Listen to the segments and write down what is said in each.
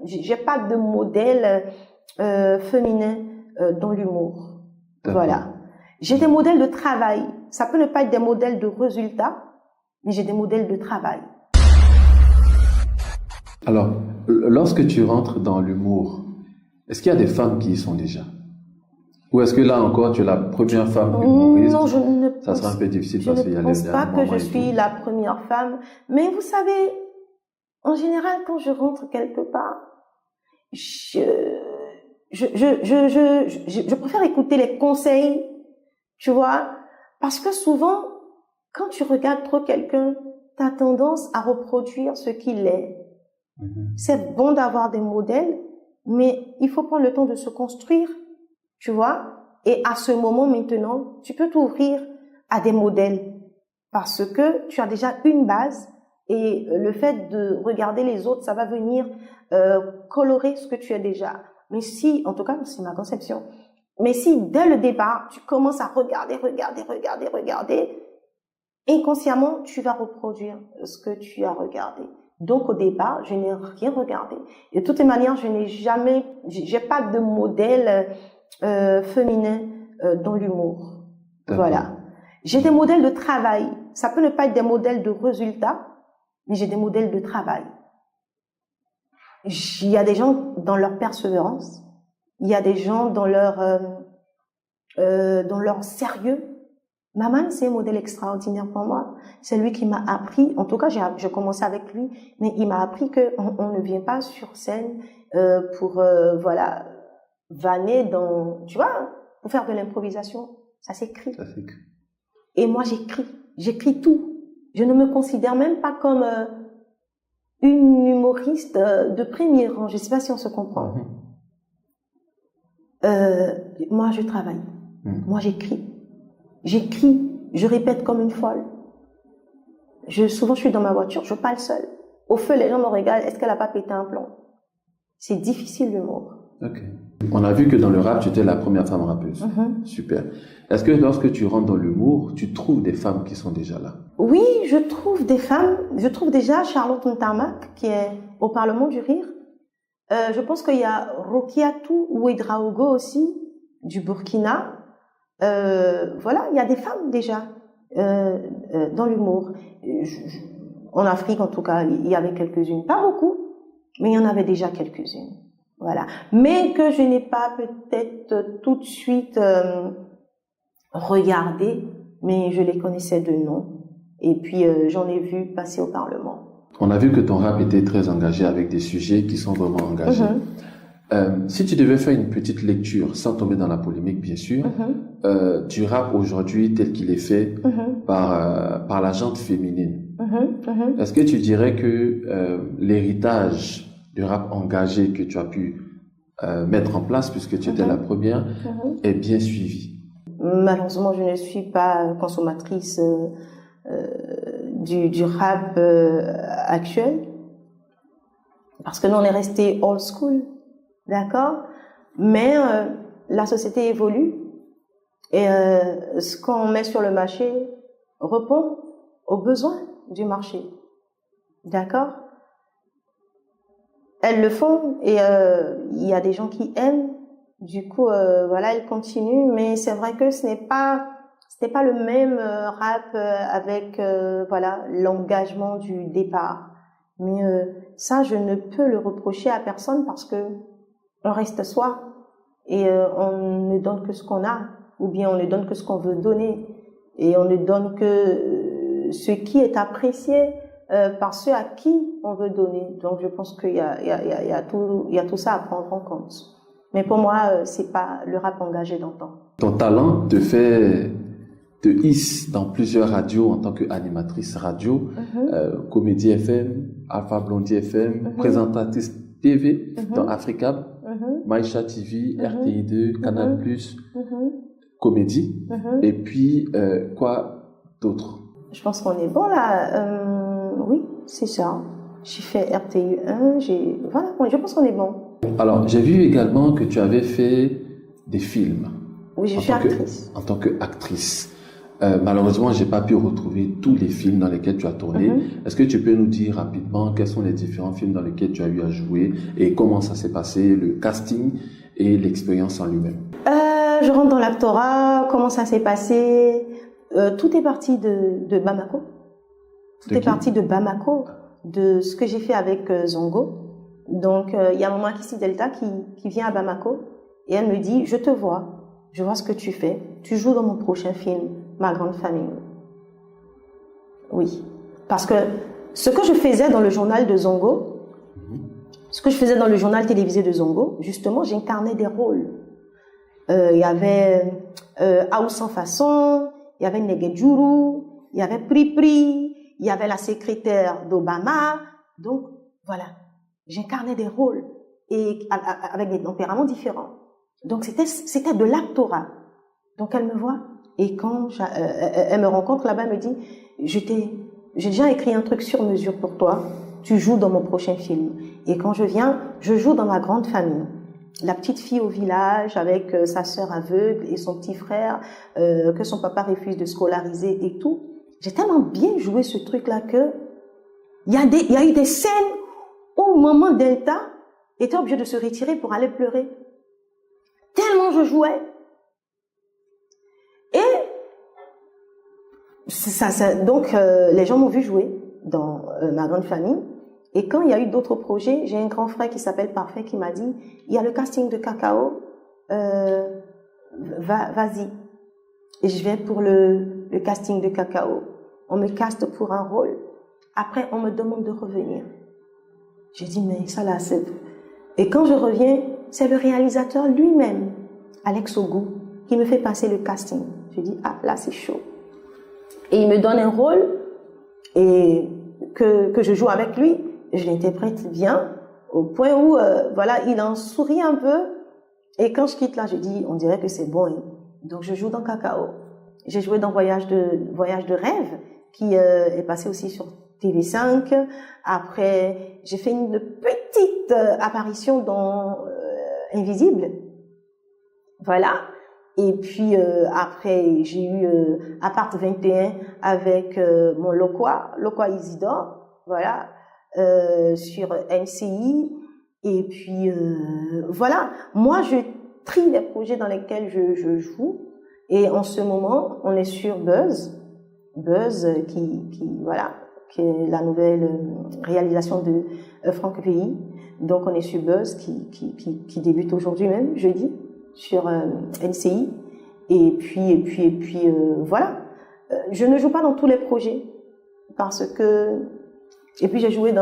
j'ai pas de modèle féminin dans l'humour. Voilà. J'ai des modèles de travail. Ça peut ne pas être des modèles de résultats, mais j'ai des modèles de travail. Alors, lorsque tu rentres dans l'humour, est-ce qu'il y a des femmes qui y sont déjà? Ou est-ce que là encore, tu es la première femme humoriste? Non, je ne Ça sera un peu difficile parce qu'il y a les je ne pense pas que je suis la première femme. Mais vous savez, en général, quand je rentre quelque part, je préfère écouter les conseils, tu vois, parce que souvent, quand tu regardes trop quelqu'un, tu as tendance à reproduire ce qu'il est. C'est bon d'avoir des modèles, mais il faut prendre le temps de se construire, tu vois. Et à ce moment maintenant, tu peux t'ouvrir à des modèles parce que tu as déjà une base et le fait de regarder les autres, ça va venir colorer ce que tu es déjà. Mais si, en tout cas, c'est ma conception, mais si dès le départ, tu commences à regarder, inconsciemment, tu vas reproduire ce que tu as regardé. Donc, au départ, je n'ai rien regardé. De toutes les manières, j'ai pas de modèle féminin dans l'humour. Voilà. J'ai des modèles de travail. Ça peut ne pas être des modèles de résultats, mais j'ai des modèles de travail. Il y a des gens dans leur persévérance. Il y a des gens dans leur sérieux. Maman, c'est un modèle extraordinaire pour moi. C'est lui qui m'a appris, en tout cas, je commençais avec lui, mais il m'a appris on ne vient pas sur scène pour, vanner dans, tu vois, pour faire de l'improvisation. Ça s'écrit. Et moi, j'écris tout. Je ne me considère même pas comme une humoriste de premier rang. Je ne sais pas si on se comprend. Moi, je travaille. Moi, j'écris, je répète comme une folle. Souvent, je suis dans ma voiture, je parle seule. Au feu, les gens me regardent, est-ce qu'elle n'a pas pété un plomb? C'est difficile, l'humour. Ok. On a vu que dans le rap, tu étais la première femme rappeuse. Super. Est-ce que lorsque tu rentres dans l'humour, tu trouves des femmes qui sont déjà là? Oui, je trouve des femmes. Je trouve déjà Charlotte Ntamak, qui est au Parlement du Rire. Je pense qu'il y a Rokiatou Ouedraogo aussi, du Burkina. Voilà, il y a des femmes déjà dans l'humour. En Afrique, en tout cas, il y avait quelques-unes. Pas beaucoup, mais il y en avait déjà quelques-unes. Voilà. Mais que je n'ai pas peut-être tout de suite regardé, mais je les connaissais de nom. Et puis, j'en ai vu passer au Parlement. On a vu que ton rap était très engagé avec des sujets qui sont vraiment engagés. Si tu devais faire une petite lecture, sans tomber dans la polémique bien sûr, du rap aujourd'hui tel qu'il est fait par la gente féminine, est-ce que tu dirais que l'héritage du rap engagé que tu as pu mettre en place, puisque tu étais la première, est bien suivi? Malheureusement, je ne suis pas consommatrice du rap actuel, parce que nous on est resté old school. D'accord? Mais la société évolue et ce qu'on met sur le marché répond aux besoins du marché. D'accord? Elles le font et il y a des gens qui aiment. Du coup, voilà, elles continuent. Mais c'est vrai que c'était pas le même rap avec voilà l'engagement du départ. Mais ça, je ne peux le reprocher à personne parce que on reste soi et on ne donne que ce qu'on a, ou bien on ne donne que ce qu'on veut donner et on ne donne que ce qui est apprécié par ceux à qui on veut donner. Donc je pense qu'il y a tout ça à prendre en compte. Mais pour moi, c'est pas le rap engagé d'antan. Ton talent te hisse dans plusieurs radios en tant qu'animatrice radio, Comédie FM, Alpha Blondie FM, présentatrice TV dans Africab, Maïcha TV, RTI2, Canal+, Comédie, et puis quoi d'autre? Je pense qu'on est bon là. Oui, c'est ça. J'ai fait RTI1, voilà, je pense qu'on est bon. Alors, j'ai vu également que tu avais fait des films. Oui, je suis actrice. En tant qu'actrice. Malheureusement, j'ai pas pu retrouver tous les films dans lesquels tu as tourné. Est-ce que tu peux nous dire rapidement quels sont les différents films dans lesquels tu as eu à jouer et comment ça s'est passé, le casting et l'expérience en lui-même? Je rentre dans l'actorat. Comment ça s'est passé? Tout est parti de Bamako. Tout est parti de Bamako, de ce que j'ai fait avec Zongo. Donc, il y a maman Kissi Delta qui vient à Bamako et elle me dit, je te vois, je vois ce que tu fais, tu joues dans mon prochain film, Ma grande famille. Oui, parce que ce que je faisais dans le journal de Zongo, ce que je faisais dans le journal télévisé de Zongo, justement, j'incarnais des rôles. Il y avait Aou sans façon, il y avait Negedjuru, il y avait Pripri, il y avait la secrétaire d'Obama. Donc, voilà, j'incarnais des rôles et avec des tempéraments différents. Donc, c'était de l'actorat. Donc, elle me voit et quand elle me rencontre là-bas, elle me dit, j'ai déjà écrit un truc sur mesure pour toi. Tu joues dans mon prochain film. Et quand je viens, je joue dans Ma grande famille. La petite fille au village avec sa sœur aveugle et son petit frère que son papa refuse de scolariser et tout. J'ai tellement bien joué ce truc-là que il y a eu des scènes où maman Delta était obligée de se retirer pour aller pleurer. Tellement je jouais. Et donc les gens m'ont vu jouer dans Ma grande famille. Et quand il y a eu d'autres projets, j'ai un grand frère qui s'appelle Parfait qui m'a dit, il y a le casting de Cacao, vas-y. Et je vais pour le casting de Cacao. On me caste pour un rôle. Après, on me demande de revenir. J'ai dit, mais ça là, c'est... Et quand je reviens, c'est le réalisateur lui-même, Alex Ogou, qui me fait passer le casting. Je dis, ah, là, c'est chaud. Et il me donne un rôle et que je joue avec lui. Je l'interprète bien, au point où, voilà, il en sourit un peu. Et quand je quitte là, je dis, on dirait que c'est bon. Hein. Donc, je joue dans Cacao. J'ai joué dans Voyage de rêve, qui est passé aussi sur TV5. Après, j'ai fait une petite apparition dans Invisible. Voilà. Et puis, après, j'ai eu Apart 21 avec mon Lokwa Isidore. Voilà. Sur MCI et puis voilà, moi je trie les projets dans lesquels je joue et en ce moment on est sur Buzz qui est la nouvelle réalisation de Franck Pays. Donc on est sur Buzz qui débute aujourd'hui même, jeudi, sur MCI et puis voilà, je ne joue pas dans tous les projets parce que et puis j'ai joué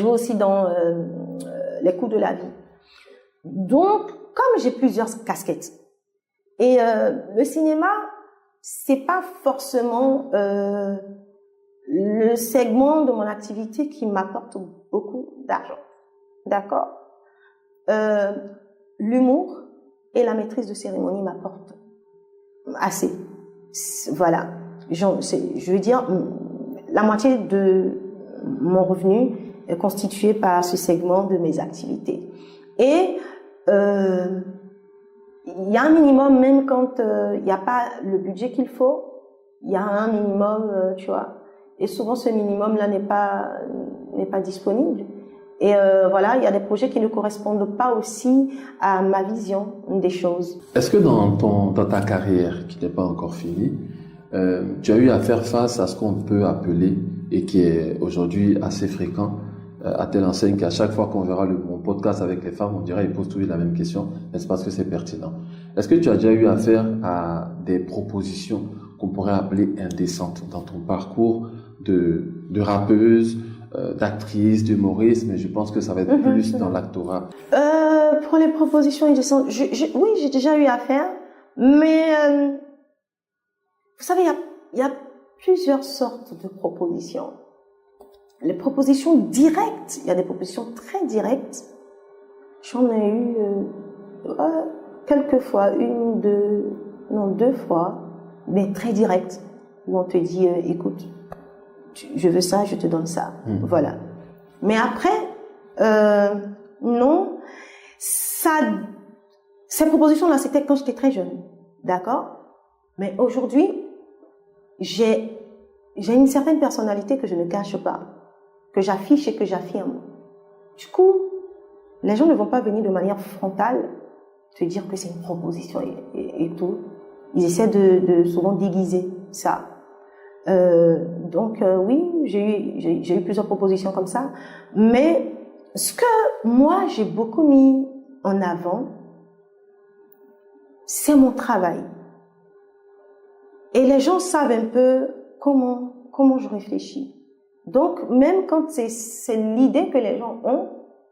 aussi dans Les coups de la vie. Donc, comme j'ai plusieurs casquettes, et le cinéma, c'est pas forcément le segment de mon activité qui m'apporte beaucoup d'argent. D'accord? L'humour et la maîtrise de cérémonie m'apportent assez. Voilà. Je veux dire, la moitié de mon revenu est constitué par ce segment de mes activités. Et il y a un minimum, même quand il n'y a pas le budget qu'il faut, il y a un minimum, tu vois. Et souvent, ce minimum-là n'est pas disponible. Et voilà, il y a des projets qui ne correspondent pas aussi à ma vision des choses. Est-ce que dans ta carrière, qui n'est pas encore finie, tu as eu à faire face à ce qu'on peut appeler, et qui est aujourd'hui assez fréquent, à telle enseigne qu'à chaque fois qu'on verra mon podcast avec les femmes, on dirait qu'ils posent toujours la même question, mais c'est parce que c'est pertinent. Est-ce que tu as déjà eu affaire à des propositions qu'on pourrait appeler indécentes dans ton parcours de rappeuse, d'actrice, d'humoriste, mais je pense que ça va être plus dans l'actorat. Pour les propositions indécentes, oui, j'ai déjà eu affaire, mais vous savez, il y a plusieurs sortes de propositions. Les propositions directes, il y a des propositions très directes. J'en ai eu quelques fois, deux fois, mais très directes, où on te dit, écoute, je veux ça, je te donne ça. Voilà. Mais après, non, ces propositions-là, c'était quand j'étais très jeune. D'accord? Mais aujourd'hui, j'ai une certaine personnalité que je ne cache pas, que j'affiche et que j'affirme. Du coup, les gens ne vont pas venir de manière frontale te dire que c'est une proposition et tout. Ils essaient de souvent déguiser ça. Donc oui, j'ai eu plusieurs propositions comme ça. Mais ce que moi j'ai beaucoup mis en avant, c'est mon travail. Et les gens savent un peu comment je réfléchis. Donc même quand c'est l'idée que les gens ont,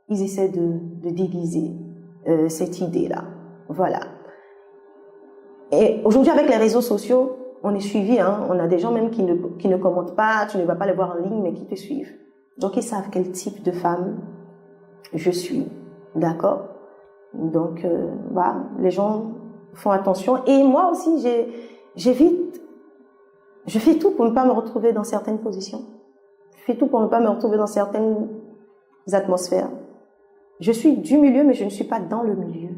ils essaient de déguiser cette idée-là. Voilà. Et aujourd'hui, avec les réseaux sociaux, on est suivi, hein. On a des gens même qui ne commentent pas, tu ne vas pas les voir en ligne, mais qui te suivent. Donc, ils savent quel type de femme je suis. D'accord? Donc, voilà, les gens font attention. Et moi aussi, j'évite, je fais tout pour ne pas me retrouver dans certaines positions. Je fais tout pour ne pas me retrouver dans certaines atmosphères. Je suis du milieu, mais je ne suis pas dans le milieu.